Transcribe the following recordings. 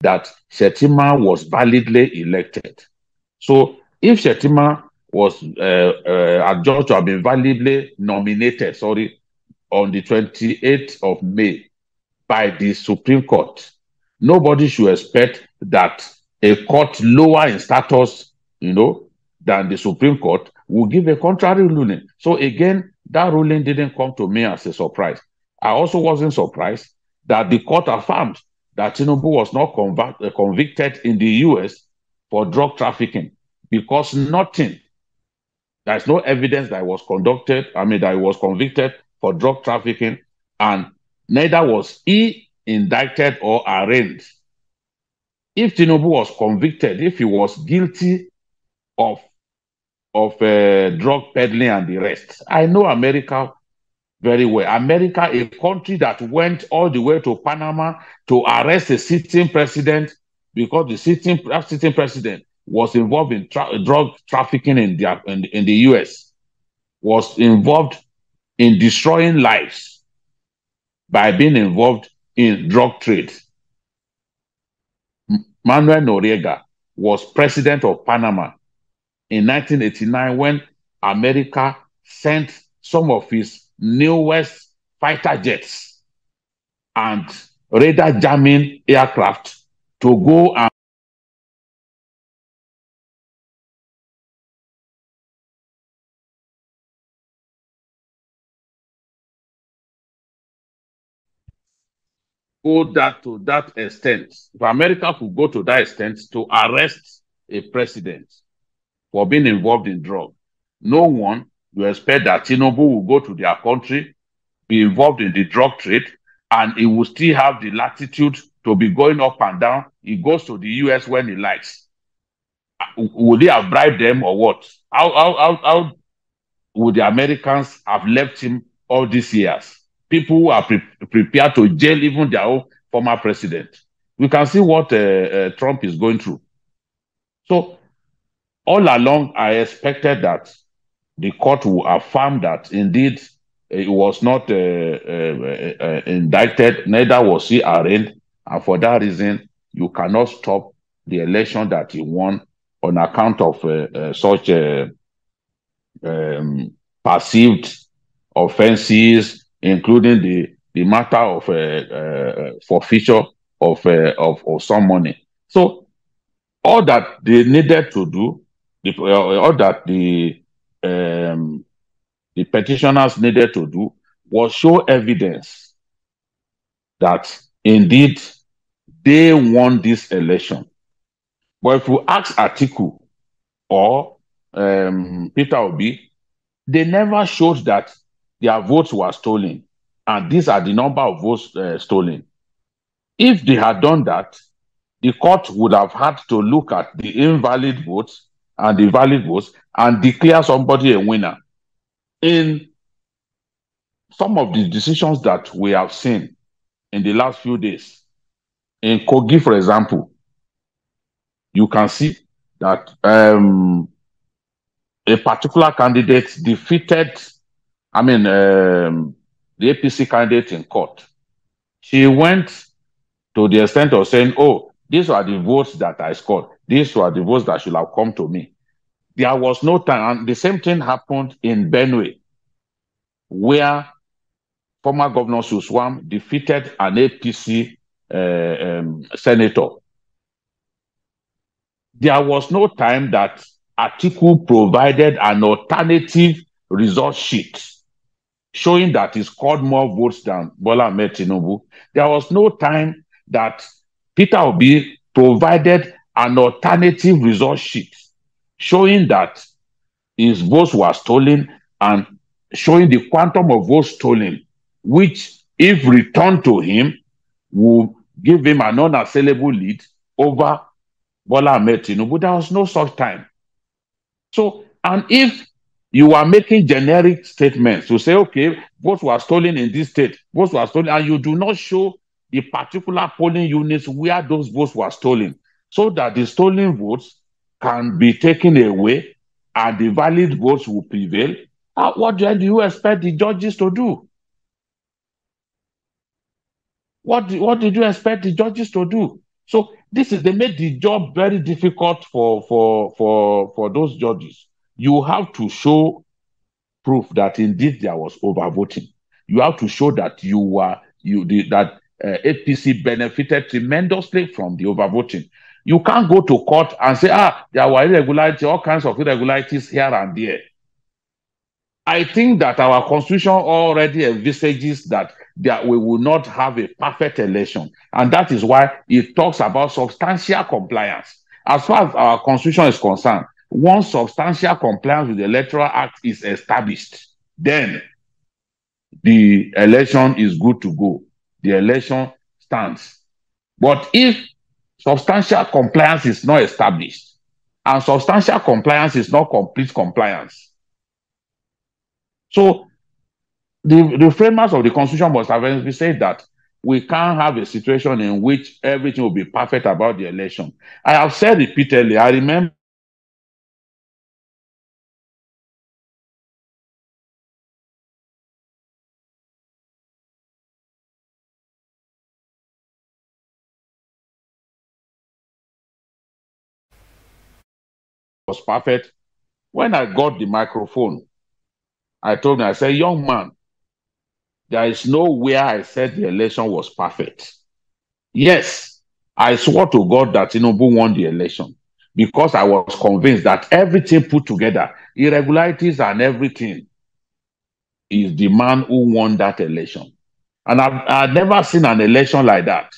that Shettima was validly elected. So if Shettima was adjudged to have been validly nominated, on the 28th of May by the Supreme Court, nobody should expect that a court lower in status, than the Supreme Court will give a contrary ruling. So again, that ruling didn't come to me as a surprise. I also wasn't surprised that the court affirmed that Tinubu was not convicted in the US for drug trafficking because there's no evidence that he was convicted for drug trafficking, and neither was he indicted or arraigned. If Tinubu was convicted, if he was guilty of drug peddling and the rest, I know America very well. America, a country that went all the way to Panama to arrest a sitting president because the sitting president was involved in drug trafficking in the US, was involved in destroying lives by being involved in drug trade. Manuel Noriega was president of Panama in 1989 when America sent some of his newest fighter jets and radar jamming aircraft to go and go to that extent. If America could go to that extent to arrest a president for being involved in drugs, no one will expect that Tinubu will go to their country, be involved in the drug trade, and he will still have the latitude to be going up and down. He goes to the US when he likes. Would he have bribed them or what? How would the Americans have left him all these years? People who are prepared to jail even their own former president. We can see what Trump is going through. So all along, I expected that the court will affirm that indeed he was not indicted, neither was he arraigned, and for that reason, you cannot stop the election that he won on account of such perceived offenses, including the matter of forfeiture of some money. So all that they needed to do, all that the petitioners needed to do was show evidence that indeed they won this election. But if you ask Atiku or Peter Obi, they never showed that their votes were stolen, and these are the number of votes stolen. If they had done that, the court would have had to look at the invalid votes and the valid votes and declare somebody a winner. In some of the decisions that we have seen in the last few days, in Kogi, for example, you can see that a particular candidate defeated, the APC candidate in court. She went to the extent of saying, oh, these are the votes that I scored. These were the votes that should have come to me. There was no time. And the same thing happened in Benue, where former Governor Suswam defeated an APC senator. There was no time that Atiku provided an alternative result sheet showing that he scored more votes than Bola Ahmed Tinubu. There was no time that Peter Obi provided an alternative result sheet showing that his votes were stolen and showing the quantum of votes stolen, which, if returned to him, will give him an unassailable lead over Bola Ahmed Tinubu. There was no such time. So, and if you are making generic statements to say, okay, votes were stolen in this state, votes were stolen, and you do not show the particular polling units where those votes were stolen, so that the stolen votes can be taken away and the valid votes will prevail, what do you expect the judges to do? What did you expect the judges to do? So they made the job very difficult for those judges. You have to show proof that indeed there was overvoting. You have to show that APC benefited tremendously from the overvoting. You can't go to court and say, there were irregularities, all kinds of irregularities here and there. I think that our constitution already envisages that we will not have a perfect election. And that is why it talks about substantial compliance. As far as our constitution is concerned, once substantial compliance with the Electoral Act is established, then the election is good to go. The election stands. But if substantial compliance is not established, and substantial compliance is not complete compliance, so the framers of the Constitution must have said that we can't have a situation in which everything will be perfect about the election. I have said repeatedly, I remember was perfect. When I got the microphone, I told him, I said, young man, there is nowhere I said the election was perfect. Yes, I swore to God that Tinubu won the election because I was convinced that everything put together, irregularities and everything, is the man who won that election. And I've never seen an election like that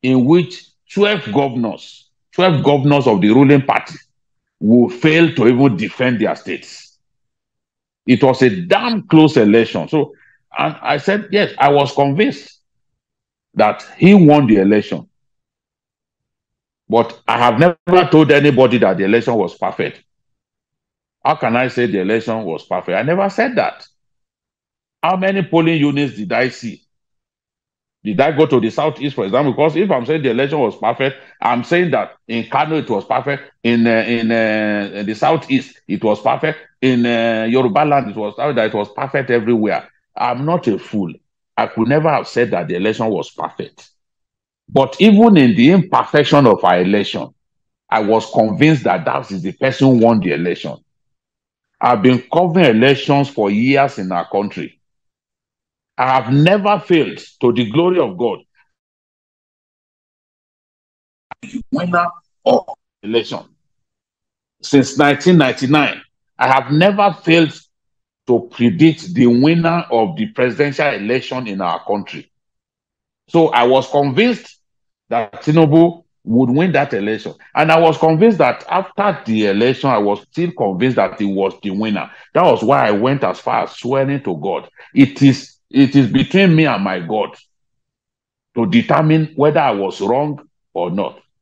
in which 12 governors of the ruling party will fail to even defend their states. It was a damn close election. So, and I said, yes, I was convinced that he won the election. But I have never told anybody that the election was perfect. How can I say the election was perfect? I never said that. How many polling units did I see? Did I go to the Southeast, for example? Because if I'm saying the election was perfect, I'm saying that in Kano it was perfect, in the Southeast it was perfect, in Yoruba land it was perfect everywhere. I'm not a fool. I could never have said that the election was perfect. But even in the imperfection of our election, I was convinced that that is the person who won the election. I've been covering elections for years in our country. I have never failed, to the glory of God, the winner of the election. Since 1999, I have never failed to predict the winner of the presidential election in our country. So I was convinced that Tinubu would win that election. And I was convinced that after the election, I was still convinced that he was the winner. That was why I went as far as swearing to God. It is between me and my God to determine whether I was wrong or not.